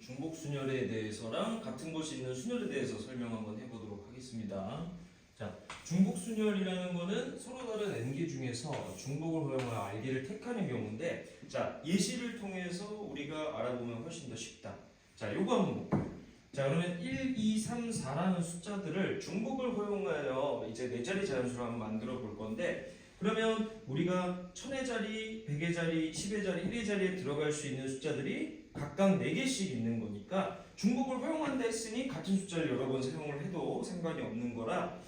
중복 순열에 대해서랑 같은 것이 있는 순열에 대해서 설명 한번 해보도록 하겠습니다. 자, 중복 순열이라는 거는 서로 다른 n개 중에서 중복을 허용하여 r개를 택하는 경우인데, 자, 예시를 통해서 우리가 알아보면 훨씬 더 쉽다. 자, 요거 한번 볼게요. 자, 그러면 1, 2, 3, 4라는 숫자들을 중복을 허용하여 이제 4자리 자연수로 한번 만들어 볼 건데, 그러면 우리가 1000의 자리, 100의 자리, 10의 자리, 1의 자리에 들어갈 수 있는 숫자들이 각각 4개씩 있는 거니까 중복을 허용한다 했으니 같은 숫자를 여러 번 사용을 해도 상관이 없는 거라,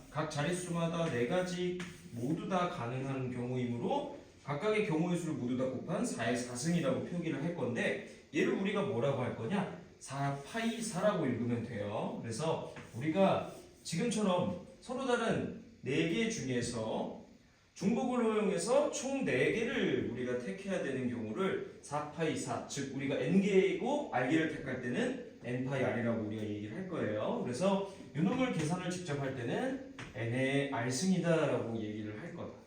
각 자릿수마다 4가지 모두 다 가능한 경우이므로 각각의 경우의 수를 모두 다 곱한 4의 4승이라고 표기를 할 건데, 얘를 우리가 뭐라고 할 거냐? 4파이 4라고 읽으면 돼요. 그래서 우리가 지금처럼 서로 다른 4개 중에서 중복을 허용해서 총 4개를 우리가 택해야 되는 경우를 4파이 4, 즉 우리가 n개이고 r개를 택할 때는 n파이 r이라고 우리가 얘기를 할 거예요. 그래서 이놈을 계산을 직접 할 때는 n의 r승이다 라고 얘기를 할 거다.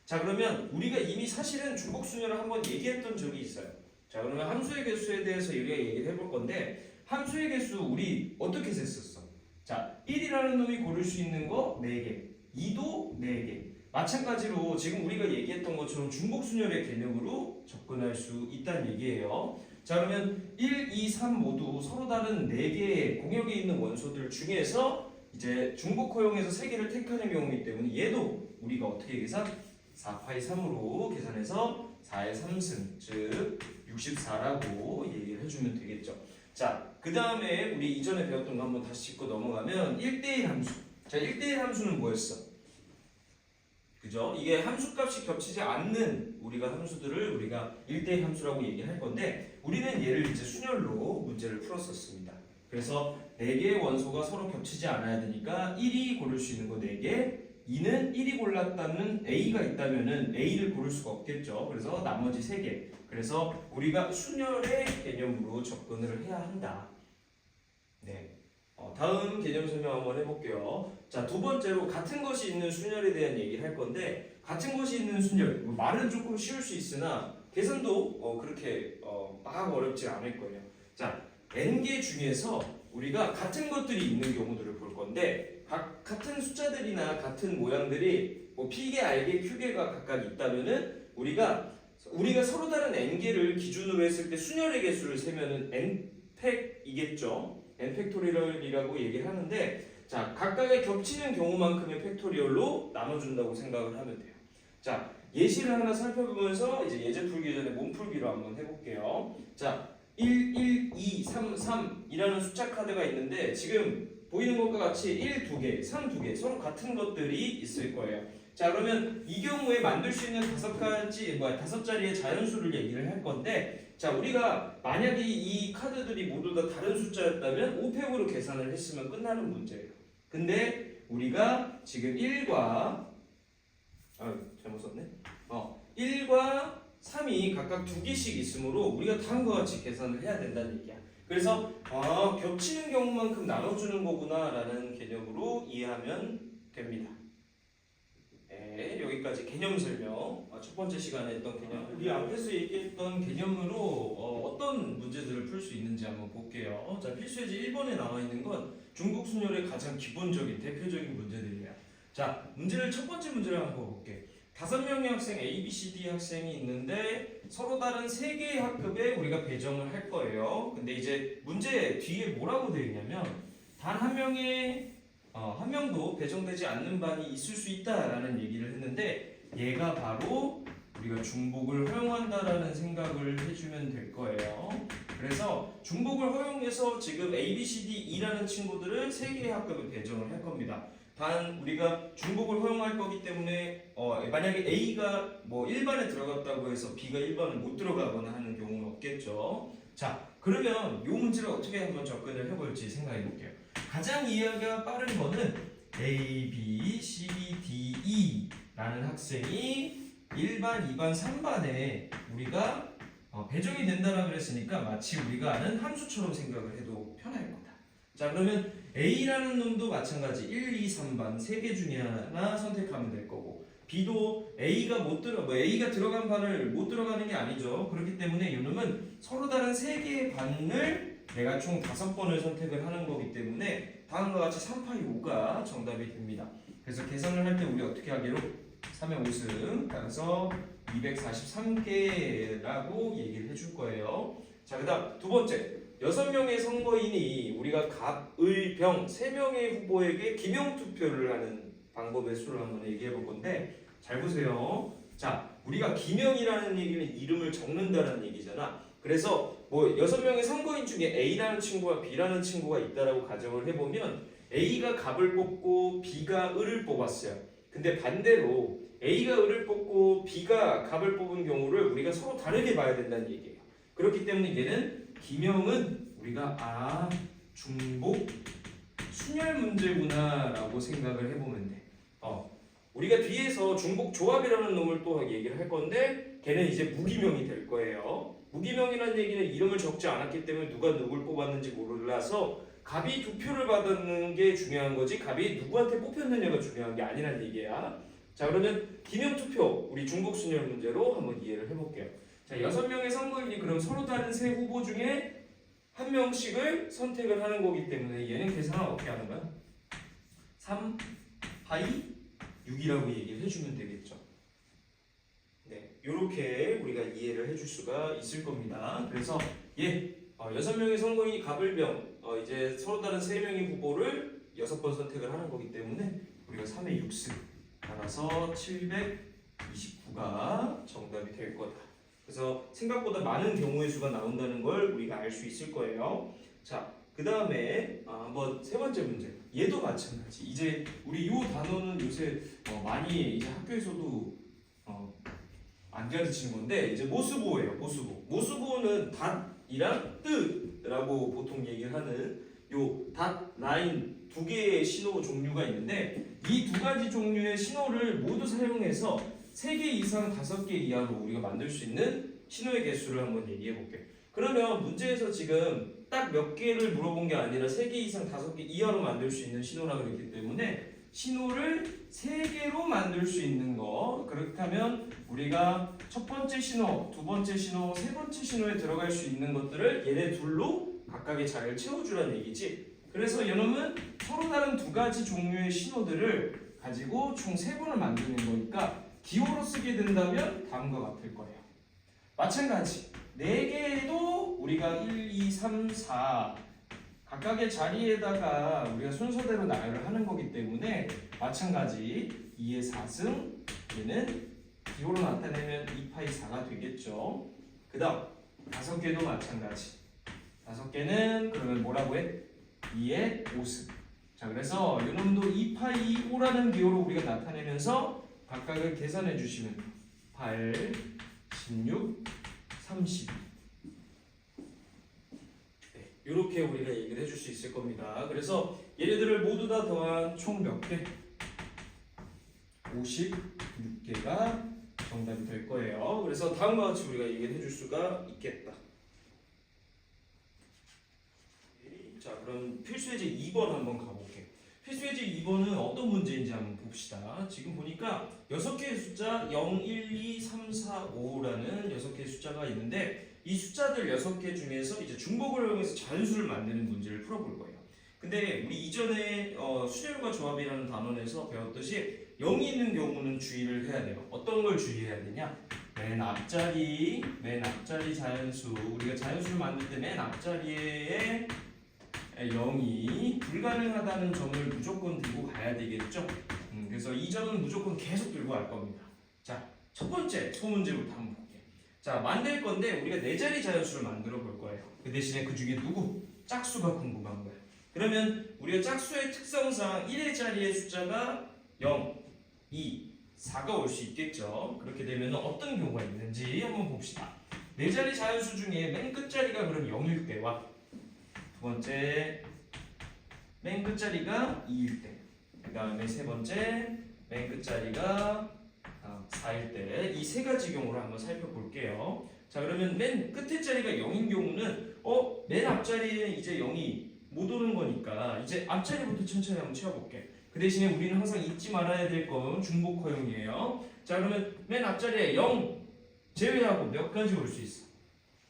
자, 그러면 우리가 이미 사실은 중복 순열을 한번 얘기했던 적이 있어요. 자, 그러면 함수의 개수에 대해서 우리가 얘기를 해볼 건데, 함수의 개수 우리 어떻게 셌었어? 자, 1이라는 놈이 고를 수 있는 거 4개, 2도 4개. 마찬가지로 지금 우리가 얘기했던 것처럼 중복순열의 개념으로 접근할 수 있다는 얘기예요. 자, 그러면 1, 2, 3 모두 서로 다른 4개의 공역에 있는 원소들 중에서 이제 중복 허용해서 3개를 택하는 경우이기 때문에 얘도 우리가 어떻게 계산? 4파이 3으로 계산해서 4의 3승, 즉 64라고 얘기를 해주면 되겠죠. 자, 그 다음에 우리 이전에 배웠던 거 한번 다시 짚고 넘어가면 1대1 함수. 자, 1대1 함수는 뭐였어? 그죠? 이게 함수값이 겹치지 않는 우리가 함수들을 우리가 1대1 함수라고 얘기할 건데, 우리는 얘를 이제 순열로 문제를 풀었었습니다. 그래서 4개의 원소가 서로 겹치지 않아야 되니까 1이 고를 수 있는 거 4개, 2는 1이 골랐다는 A가 있다면은 A를 고를 수가 없겠죠. 그래서 나머지 3개. 그래서 우리가 순열의 개념으로 접근을 해야 한다. 네. 다음 개념 설명 한번 해볼게요. 자, 두 번째로 같은 것이 있는 순열에 대한 얘기를 할 건데, 같은 것이 있는 순열, 말은 조금 쉬울 수 있으나 계산도 그렇게 막 어렵지 않을 거예요. 자, n개 중에서 우리가 같은 것들이 있는 경우들을 볼 건데, 같은 숫자들이나 같은 모양들이 뭐 p개, r개, q개가 각각 있다면은 우리가 서로 다른 n개를 기준으로 했을 때 순열의 개수를 세면은 n팩이겠죠. n팩토리얼이라고 얘기를 하는데, 자, 각각의 겹치는 경우만큼의 팩토리얼로 나눠준다고 생각을 하면 돼요. 자, 예시를 하나 살펴보면서 이제 예제 풀기 전에 몸풀기로 한번 해볼게요. 자, 1, 1, 2, 3, 3이라는 숫자 카드가 있는데, 지금 보이는 것과 같이 1, 2개, 3, 2개 서로 같은 것들이 있을 거예요. 자, 그러면 이 경우에 만들 수 있는 5자리의 자연수를 얘기를 할 건데, 자, 우리가 만약에 이 카드들이 모두 다 다른 숫자였다면 5팩으로 계산을 했으면 끝나는 문제예요. 근데 우리가 지금 1과 잘못 썼네. 1과 3이 각각 2개씩 있으므로 우리가 다음과 같이 계산을 해야 된다는 얘기야. 그래서 겹치는 경우만큼 나눠주는 거구나 라는 개념으로 이해하면 됩니다. 네, 여기까지 개념 설명. 첫 번째 시간에 했던 개념, 우리 앞에서 얘기했던 개념으로 어떤 문제들을 풀 수 있는지 한번 볼게요. 자, 필수예제 1번에 나와 있는 건 중복 순열의 가장 기본적인 대표적인 문제들이에요. 자, 첫 번째 문제를 한번 볼게. 5명의 학생 A, B, C, D 학생이 있는데 서로 다른 3개의 학급에 우리가 배정을 할 거예요. 근데 이제 문제 뒤에 뭐라고 되어 있냐면, 단 한 명도 배정되지 않는 반이 있을 수 있다라는 얘기를 했는데, 얘가 바로 우리가 중복을 허용한다라는 생각을 해주면 될 거예요. 그래서 중복을 허용해서 지금 A, B, C, D, E라는 친구들을 3개의 학급에 배정을 할 겁니다. 단 우리가 중복을 허용할 거기 때문에 만약에 A가 뭐 1반에 들어갔다고 해서 B가 1반을 못 들어가거나 하는 경우는 없겠죠. 자, 그러면 이 문제를 어떻게 한번 접근을 해볼지 생각해 볼게요. 가장 이해가 빠른 거는 A, B, C, D, E 라는 학생이 1반, 2반, 3반에 우리가 배정이 된다라고 그랬으니까 마치 우리가 아는 함수처럼 생각을 해도 편할 거다. 자, 그러면 A라는 놈도 마찬가지 1, 2, 3반 3개 중에 하나 선택하면 될 거고, B도 A가 들어간 반을 못 들어가는 게 아니죠. 그렇기 때문에 이놈은 서로 다른 세 개의 반을 내가 총 5번을 선택을 하는 거기 때문에 다음과 같이 3파이 5가 정답이 됩니다. 그래서 계산을 할 때 우리 어떻게 하기로? 3의 5승 따라서 243개라고 얘기를 해줄 거예요. 자, 그 다음 두 번째, 6명의 선거인이 우리가 갑, 의, 병 3명의 후보에게 기명투표를 하는 방법의 수를 한번 얘기해 볼 건데, 잘 보세요. 자, 우리가 기명이라는 얘기는 이름을 적는다는 얘기잖아. 그래서 뭐 6명의 선거인 중에 A라는 친구와 B라는 친구가 있다라고 가정을 해보면 A가 갑을 뽑고 B가 을을 뽑았어요. 근데 반대로 A가 을을 뽑고 B가 갑을 뽑은 경우를 우리가 서로 다르게 봐야 된다는 얘기예요. 그렇기 때문에 얘는 기명은 우리가 중복 순열 문제구나 라고 생각을 해보면 돼. 우리가 뒤에서 중복 조합이라는 놈을 또 얘기를 할 건데 걔는 이제 무기명이 될 거예요. 무기명이라는 얘기는 이름을 적지 않았기 때문에 누가 누굴 뽑았는지 몰라서 갑이 2표를 받는 게 중요한 거지 갑이 누구한테 뽑혔느냐가 중요한 게 아니란 얘기야. 자, 그러면 기명투표 우리 중복순열 문제로 한번 이해를 해볼게요. 자, 6명의 선거인이 그럼 서로 다른 세 후보 중에 한 명씩을 선택을 하는 거기 때문에 얘는 계산을 어떻게 하는 거야? 3 파이 6이라고 얘기를 해주면 되겠죠. 네, 이렇게 우리가 이해를 해줄 수가 있을 겁니다. 그래서 6명의 선거인이 갑을병 이제 서로 다른 3명의 후보를 6번 선택을 하는 거기 때문에 우리가 3의 6승 따라서 729가 정답이 될 거다. 그래서 생각보다 많은 경우의 수가 나온다는 걸 우리가 알 수 있을 거예요. 자, 그 다음에 한번 세 번째 문제. 얘도 마찬가지. 이제 우리 이 단어는 요새 많이 이제 학교에서도 안 가르치는 건데 이제 모수보예요. 모수보는 닷이랑 뜻라고 보통 얘기를 하는 요 닷 라인 두 개의 신호 종류가 있는데 이 두 가지 종류의 신호를 모두 사용해서 3개 이상 5개 이하로 우리가 만들 수 있는 신호의 개수를 한번 얘기해 볼게요. 그러면 문제에서 지금 딱 몇 개를 물어본 게 아니라 3개 이상 5개 이하로 만들 수 있는 신호라 그랬기 때문에 신호를 3개로 만들 수 있는 거, 그렇다면 우리가 첫 번째 신호, 두 번째 신호, 세 번째 신호에 들어갈 수 있는 것들을 얘네 둘로 각각의 자리를 채워주라는 얘기지. 그래서 이놈은 서로 다른 두 가지 종류의 신호들을 가지고 총 3번을 만드는 거니까 기호로 쓰게 된다면 다음과 같을 거예요. 마찬가지 4개도 우리가 1, 2, 3, 4 각각의 자리에다가 우리가 순서대로 나열을 하는 거기 때문에 마찬가지 2의 4승 얘는 기호로 나타내면 2파이 4가 되겠죠. 그 다음 5개도 마찬가지 5개는 그러면 뭐라고 해? 2의 5승. 자, 그래서 이놈도 2파이 5라는 기호로 우리가 나타내면서 각각을 계산해 주시면 8, 16, 30 이렇게 우리가 얘기를 해줄 수 있을 겁니다. 그래서 얘네들을 모두 다 더한 총 몇 개? 56개가 정답이 될 거예요. 그래서 다음과 같이 우리가 얘기를 해줄 수가 있겠다. 자, 그럼 필수예제 2번 한번 가볼게요. 필수예제 2번은 어떤 문제인지 한번 봅시다. 지금 보니까 6개의 숫자 0, 1, 2, 3, 4, 5라는 6개의 숫자가 있는데 이 숫자들 6개 중에서 이제 중복을 이용해서 자연수를 만드는 문제를 풀어볼 거예요. 근데 우리 이전에 수열과 조합이라는 단원에서 배웠듯이 0이 있는 경우는 주의를 해야 돼요. 어떤 걸 주의해야 되냐? 맨 앞자리 자연수, 우리가 자연수를 만들 때 맨 앞자리에 0이 불가능하다는 점을 무조건 들고 가야 되겠죠. 그래서 이 점은 무조건 계속 들고 갈 겁니다. 자, 첫 번째 소문제부터 한번 볼게요. 자, 만들 건데 우리가 4자리 자연수를 만들어 볼 거예요. 그 대신에 그 중에 누구? 짝수가 궁금한 거예요. 그러면 우리가 짝수의 특성상 1의 자리의 숫자가 0, 2, 4가 올 수 있겠죠. 그렇게 되면 어떤 경우가 있는지 한번 봅시다. 4자리 자연수 중에 맨 끝자리가 그럼 0일 때와 두 번째 맨 끝자리가 2일 때, 그 다음에 세 번째 맨 끝자리가 4일 때, 이 세 가지 경우를 한번 살펴볼게요. 자, 그러면 맨 끝에 자리가 0인 경우는 맨 앞자리에 이제 0이 못 오는 거니까 이제 앞자리부터 천천히 한번 채워볼게. 그 대신에 우리는 항상 잊지 말아야 될 건 중복 허용이에요. 자, 그러면 맨 앞자리에 0 제외하고 몇 가지 올 수 있어?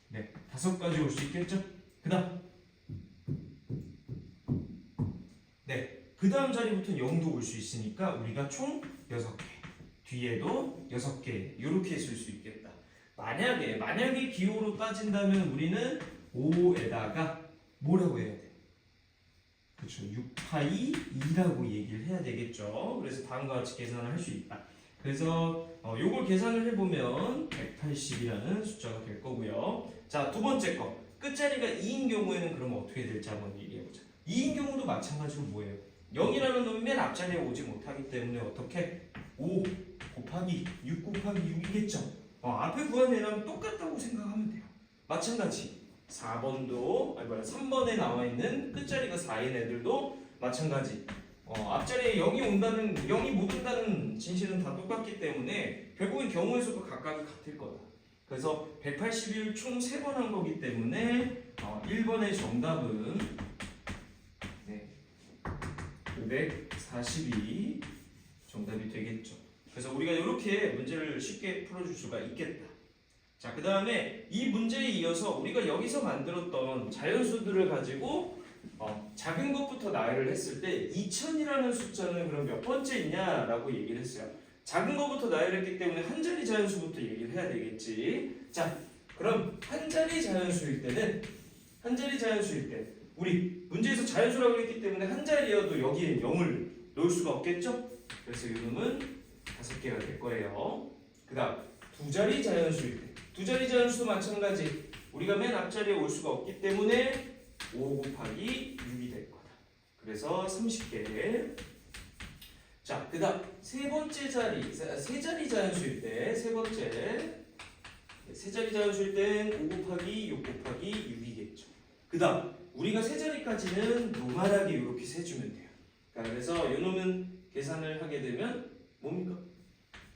네, 5가지 올 수 있겠죠? 그 다음 네, 그 다음 자리부터 0도 올 수 있으니까 우리가 총 6개, 뒤에도 6개 이렇게 쓸 수 있겠다. 만약에 기호로 따진다면 우리는 5에다가 뭐라고 해야 돼? 그렇죠, 6파이 2라고 얘기를 해야 되겠죠. 그래서 다음과 같이 계산을 할 수 있다. 그래서 요걸 계산을 해보면 180이라는 숫자가 될 거고요. 자, 두 번째 거 끝자리가 2인 경우에는 그러면 어떻게 될지 한번 얘기해보자. 2인 경우도 마찬가지로 뭐예요? 0이라는 놈이 맨 앞자리에 오지 못하기 때문에 어떻게? 5 곱하기 6 곱하기 6이겠죠. 앞에 구한 애랑 똑같다고 생각하면 돼요. 마찬가지 3번에 나와 있는 끝자리가 4인 애들도 마찬가지. 앞자리에 0이 못 온다는 진실은 다 똑같기 때문에 결국엔 경우에서도 각각이 같을 거다. 그래서 181 총 3번 한 거기 때문에 1번의 정답은 942 정답이 되겠죠. 그래서 우리가 이렇게 문제를 쉽게 풀어줄 수가 있겠다. 자, 그 다음에 이 문제에 이어서 우리가 여기서 만들었던 자연수들을 가지고 작은 것부터 나열을 했을 때 2000이라는 숫자는 그럼 몇 번째 있냐라고 얘기를 했어요. 작은 것부터 나열했기 때문에 한 자리 자연수부터 얘기를 해야 되겠지. 자, 그럼 한 자리 자연수일 때 우리 문제에서 자연수라고 했기 때문에 한 자리여도 여기에 0을 넣을 수가 없겠죠? 그래서 이놈은 5개가 될 거예요. 그 다음 두 자리 자연수일 때 두 자리 자연수도 마찬가지. 우리가 맨 앞자리에 올 수가 없기 때문에 5 곱하기 6이 될 거다. 그래서 30개. 자, 그 다음 세 자리 자연수일 때 세 자리 자연수일 땐 5 곱하기 6 곱하기 6이겠죠. 그 다음 우리가 세 자리까지는 노멀하게 이렇게 세주면 돼요. 그래서 이놈은 계산을 하게 되면 뭡니까?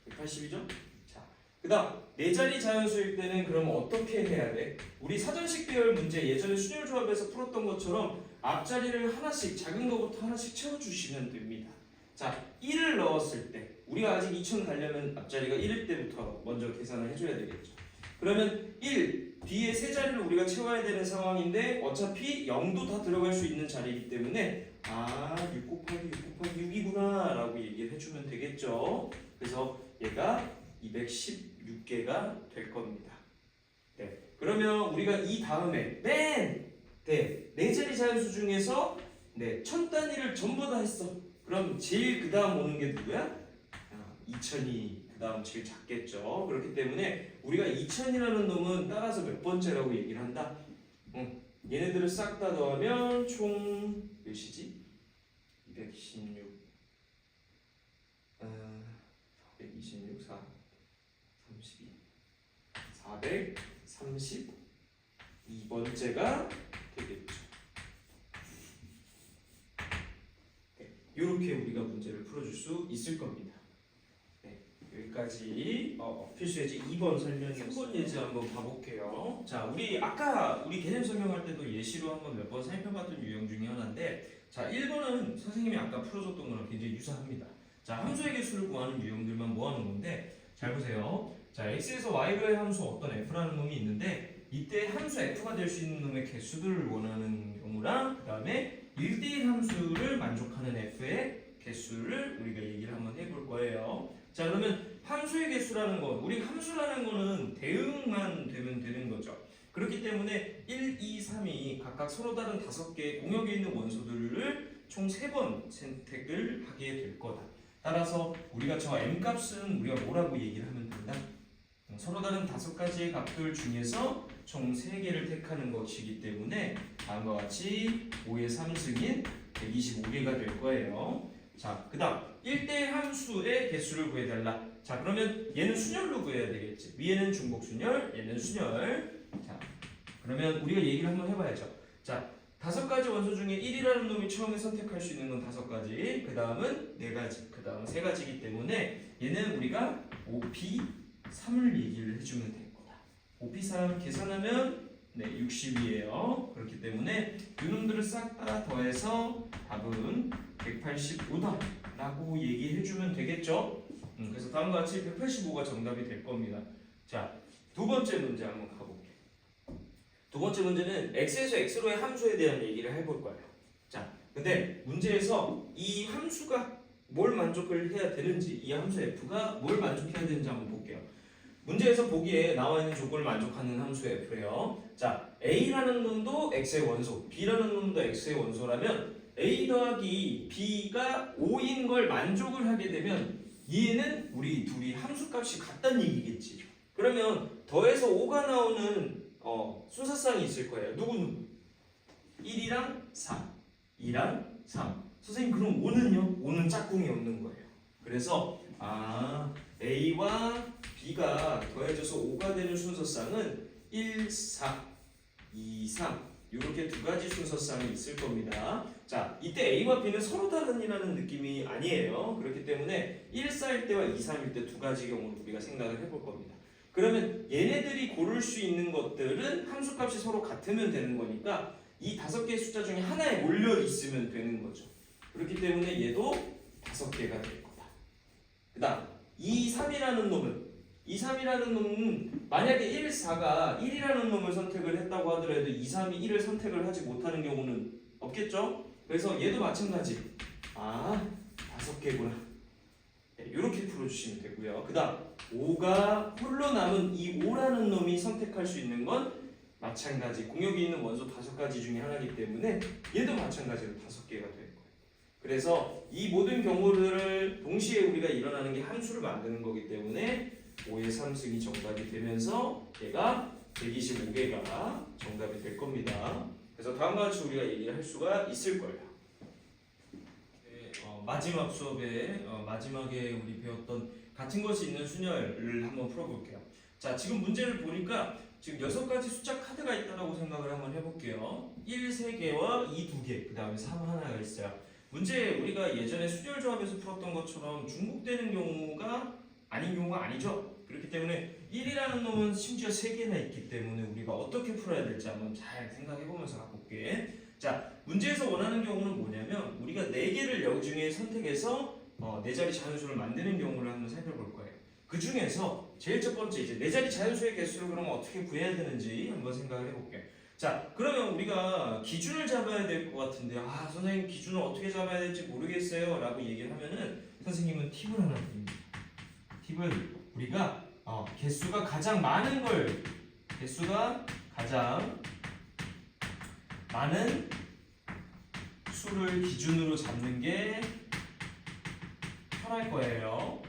180이죠? 자, 그 다음 네 자리 자연수일 때는 그러면 어떻게 해야 돼? 우리 사전식 배열 문제 예전에 순열조합에서 풀었던 것처럼 앞자리를 하나씩 작은 거부터 하나씩 채워주시면 됩니다. 자, 1을 넣었을 때 우리가 아직 2000 가려면 앞자리가 1일 때부터 먼저 계산을 해줘야 되겠죠. 그러면 1 뒤에 세 자리를 우리가 채워야 되는 상황인데 어차피 0도 다 들어갈 수 있는 자리이기 때문에 6 곱하기 6이구나 라고 얘기를 해주면 되겠죠. 그래서 얘가 216개가 될 겁니다. 네, 그러면 우리가 이 다음에 네 자리 자연수 중에서 1000 단위를 전부 다 했어. 그럼 제일 그 다음 오는 게 누구야? 2000이 그 다음 제일 작겠죠. 그렇기 때문에 우리가 2000이라는 놈은 따라서 몇 번째라고 얘기를 한다? 얘네들을 싹 다 더하면 총 몇이지? 216 126 4 32 432번째가 되겠죠. 이렇게 우리가 문제를 풀어줄 수 있을 겁니다. 여기까지 필수 예제 2번 설명이었어요. 3번 예제 한번 봐볼게요. 자, 아까 우리 개념 설명할 때도 예시로 한번 몇 번 살펴봤던 유형 중에 하나인데, 자, 1번은 선생님이 아까 풀어줬던 거랑 굉장히 유사합니다. 자, 함수의 개수를 구하는 유형들만 모아놓은 건데, 잘 보세요. 자, x에서 y로의 함수 어떤 f라는 놈이 있는데, 이때 함수 f가 될 수 있는 놈의 개수들을 원하는 경우랑 그 다음에 1대1 함수를 만족하는 f의 개수를 우리가 얘기를 한번 해볼 거예요. 자, 그러면 함수의 개수라는 건, 우리 함수라는 거는 대응만 되면 되는 거죠. 그렇기 때문에 1, 2, 3이 각각 서로 다른 5개의 공역에 있는 원소들을 총 3번 선택을 하게 될 거다. 따라서 우리가 저 m값은 우리가 뭐라고 얘기를 하면 된다? 서로 다른 5가지의 값들 중에서 총 3개를 택하는 것이기 때문에 다음과 같이 5의 3승인 125개가 될 거예요. 자, 그 다음 1대1 함수의 개수를 구해달라. 자, 그러면 얘는 순열로 구해야 되겠지. 위에는 중복순열, 얘는 순열. 자, 그러면 우리가 얘기를 한번 해봐야죠. 자, 5가지 원소 중에 1이라는 놈이 처음에 선택할 수 있는 건 5가지, 그 다음은 4가지, 그 다음은 3가지이기 때문에 얘는 우리가 5p3을 얘기를 해주면 될 거다. 5p3 계산하면 네, 60이에요. 그렇기 때문에 이놈들을 싹 다 더해서 답은 185다라고 얘기해주면 되겠죠? 그래서 다음과 같이 185가 정답이 될 겁니다. 자, 두 번째 문제 한번 가볼게요. 두 번째 문제는 x에서 x로의 함수에 대한 얘기를 해볼 거예요. 자, 근데 문제에서 이 함수가 뭘 만족을 해야 되는지, 이 함수 f가 뭘 만족해야 되는지 한번 볼게요. 문제에서 보기에 나와 있는 조건을 만족하는 함수 f래요. 자, a라는 놈도 x의 원소, b라는 놈도 x의 원소라면 a 더하기 b가 5인 걸 만족을 하게 되면 얘는 우리 둘이 함수값이 같다는 얘기겠지. 그러면 더해서 5가 나오는 순서쌍이 있을 거예요. 누구? 1이랑 3, 2랑 3. 선생님 그럼 5는요? 5는 짝꿍이 없는 거예요. 그래서 A와 B가 더해져서 5가 되는 순서쌍은 1, 4, 2, 3 이렇게 두 가지 순서쌍이 있을 겁니다. 자, 이때 A와 B는 서로 다른이라는 느낌이 아니에요. 그렇기 때문에 1, 4일 때와 2, 3일 때 두 가지 경우를 우리가 생각을 해볼 겁니다. 그러면 얘네들이 고를 수 있는 것들은 함수값이 서로 같으면 되는 거니까 이 5개의 숫자 중에 하나에 몰려 있으면 되는 거죠. 그렇기 때문에 얘도 5개가 될 거다. 그 다음 2, 3이라는 놈은 만약에 1, 4가 1이라는 놈을 선택을 했다고 하더라도 2, 3이 1을 선택을 하지 못하는 경우는 없겠죠? 그래서 얘도 마찬가지. 5개구나. 이렇게 풀어주시면 되고요. 그 다음 5가 홀로 남은 이 5라는 놈이 선택할 수 있는 건 마찬가지. 공역이 있는 원소 5가지 중에 하나이기 때문에 얘도 마찬가지로 5개가 될 거예요. 그래서 이 모든 경우를 동시에 우리가 일어나는 게 함수를 만드는 거기 때문에 5의 3승이 정답이 되면서 얘가 125개가 정답이 될 겁니다. 그래서 다음과 같이 우리가 얘기를 할 수가 있을 거예요. 마지막 수업에 마지막에 우리 배웠던 같은 것이 있는 순열을 한번 풀어볼게요. 자, 지금 문제를 보니까 지금 6가지 숫자 카드가 있다고 생각을 한번 해볼게요. 1, 3개와 2, 2개, 그 다음에 3 하나가 있어요. 문제 우리가 예전에 순열 조합에서 풀었던 것처럼 중복되는 경우가 아닌 경우가 아니죠. 그렇기 때문에 1이라는 놈은 심지어 3개나 있기 때문에 우리가 어떻게 풀어야 될지 한번 잘 생각해보면서 가볼게. 자, 문제에서 원하는 경우는 뭐냐면 우리가 4개를 여기 중에 선택해서 4자리 자연수를 만드는 경우를 한번 살펴볼 거예요. 그 중에서 제일 첫 번째 이제 4자리 자연수의 개수를 그러면 어떻게 구해야 되는지 한번 생각을 해볼게요. 자, 그러면 우리가 기준을 잡아야 될 것 같은데 선생님 기준을 어떻게 잡아야 될지 모르겠어요 라고 얘기를 하면은 선생님은 팁을 하나 드립니다. 팁은 우리가 개수가 가장 많은 수를 기준으로 잡는 게 편할 거예요.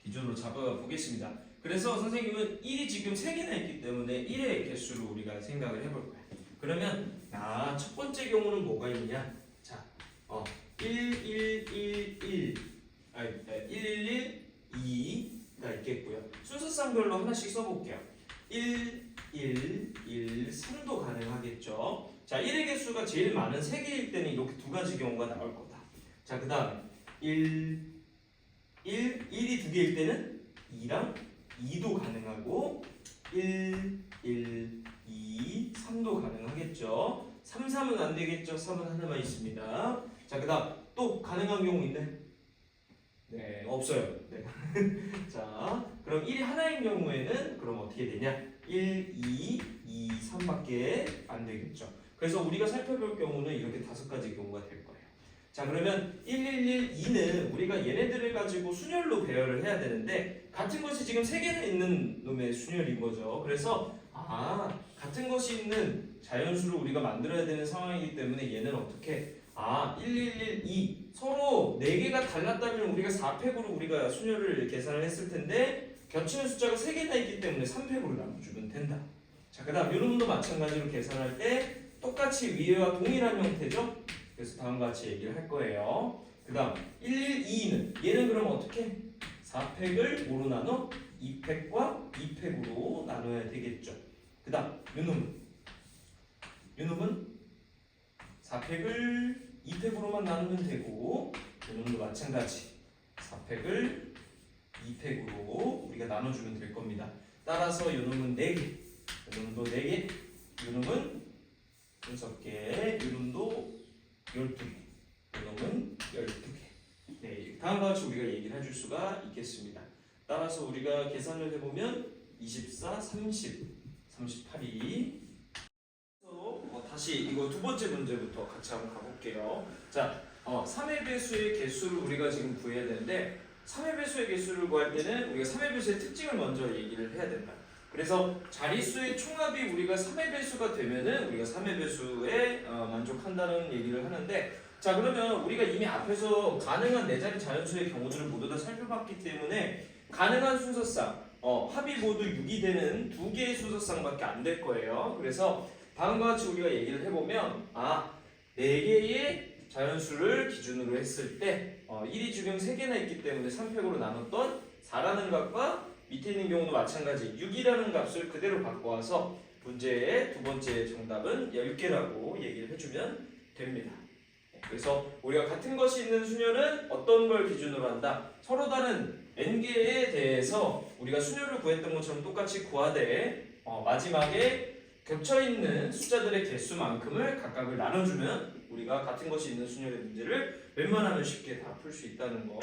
기준으로 잡아보겠습니다. 그래서 선생님은 1이 지금 3개나 있기 때문에 1의 개수를 우리가 생각을 해볼 거예요. 그러면 첫 번째 경우는 뭐가 있냐? 자, 1, 2가 있겠고요. 순서쌍별로 하나씩 써볼게요. 1, 3도 가능하겠죠. 자, 1의 개수가 제일 많은 3개일 때는 이렇게 두 가지 경우가 나올 거다. 자, 그 다음 1, 1이 2개일 때는 2랑 2도 가능하고 1, 2, 3도 가능하겠죠. 3, 3은 안 되겠죠. 3은 하나만 있습니다. 자, 그 다음 또 가능한 경우 있네? 네, 없어요. 네. 자, 그럼 1이 하나인 경우에는 그럼 어떻게 되냐? 1, 2, 3밖에 안 되겠죠. 그래서 우리가 살펴볼 경우는 이렇게 5가지 경우가 될 거예요. 자, 그러면 2는 우리가 얘네들을 가지고 순열로 배열을 해야 되는데 같은 것이 지금 3개나 있는 놈의 순열인 거죠. 그래서 같은 것이 있는 자연수를 우리가 만들어야 되는 상황이기 때문에 얘는 어떻게 2 서로 4개가 달랐다면 우리가 4팩으로 우리가 순열을 계산을 했을 텐데 겹치는 숫자가 3개나 있기 때문에 3팩으로 나눠주면 된다. 자, 그 다음 이놈도 마찬가지로 계산할 때 똑같이 위에와 동일한 형태죠. 그래서 다음과 같이 얘기를 할 거예요. 그 다음 2는 얘는 그럼 어떻게? 4팩을 뭐로 나눠? 2팩과 2팩으로 나눠야 되겠죠. 그 다음 요놈은 4팩을 2팩으로만 나누면 되고 요놈도 마찬가지 4팩을 2팩으로 우리가 나눠주면 될 겁니다. 따라서 요놈은 4개, 요놈도 4개, 요놈은 6개, 요놈도 12개, 요놈은 12개. 네, 다음과 같이 우리가 얘기를 해줄 수가 있겠습니다. 따라서 우리가 계산을 해보면 24, 30, 38이 다시 이거 두 번째 문제부터 같이 한번 가볼게요. 자, 3의 배수의 개수를 우리가 지금 구해야 되는데 3의 배수의 개수를 구할 때는 우리가 3의 배수의 특징을 먼저 얘기를 해야 된다. 그래서 자릿수의 총합이 우리가 3의 배수가 되면은 우리가 3의 배수에 만족한다는 얘기를 하는데, 자 그러면 우리가 이미 앞에서 가능한 4자리 자연수의 경우들을 모두 다 살펴봤기 때문에 가능한 순서상 합이 모두 6이 되는 2개의 순서상밖에 안 될 거예요. 그래서 다음과 같이 우리가 얘기를 해보면 4개의 자연수를 기준으로 했을 때 1이 지금 3개나 있기 때문에 3팩으로 나눴던 4라는 값과 밑에 있는 경우도 마찬가지 6이라는 값을 그대로 갖고 와서 문제의 두 번째 정답은 10개라고 얘기를 해주면 됩니다. 그래서 우리가 같은 것이 있는 수열은 어떤 걸 기준으로 한다? 서로 다른 n개에 대해서 우리가 수열을 구했던 것처럼 똑같이 구하되 마지막에 겹쳐있는 숫자들의 개수만큼을 각각을 나눠주면 우리가 같은 것이 있는 수열의 문제를 웬만하면 쉽게 다 풀 수 있다는 거,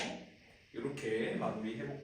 이렇게 마무리해볼게요.